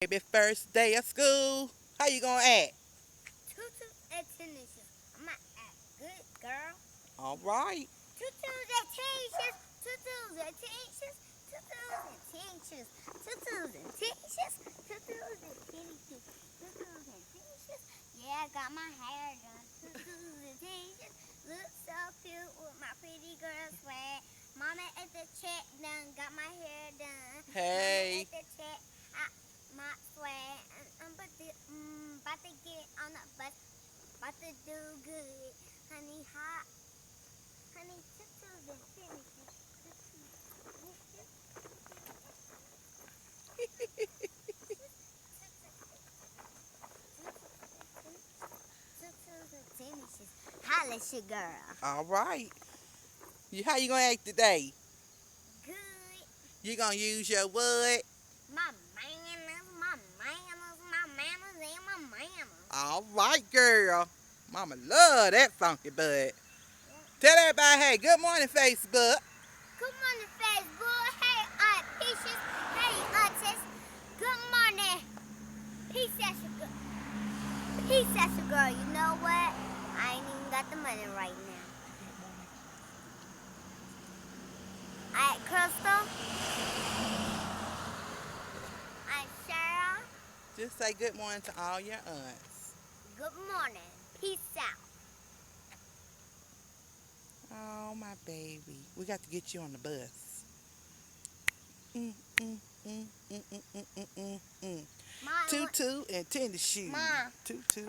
Baby, first day of school. How you gonna act? Tutus and tennis shoes. I'ma act good, girl. All right. Tutus and tennis shoes. Tutus and tennis shoes. Tutus and tennis shoes. Tutus and tennis shoes. Tutus and tennis shoes. Tutus and tennis shoes. Yeah, I got my hair done. Tutus and tennis shoes. Look so cute with my pretty girl swag. Mama at the check done. Got my hair done. Hey. Mama at the check. My swag. I'm about to get on the bus. About to do good. Honey hot. Honey tutus and finishes. Tutus and finishes. Holla, your girl. All right. How you gonna act today? Good. You gonna use your what? My manners, my manners, my manners, and my manners. All right, girl. Mama love that funky butt. Tell everybody, hey, good morning, Facebook. Good morning, Facebook. Hey, Aunt Peaches. Hey, Aunties. Good morning. Peace, that's your girl. Peace, that's your girl. You know what? I ain't even got the money right now. Alright, Crystal. Alright, Cheryl. Just say good morning to all your aunts. Good morning. Peace out. Oh, my baby. We got to get you on the bus. Mom, Tutu and tennis shoes. Mom. Tutu.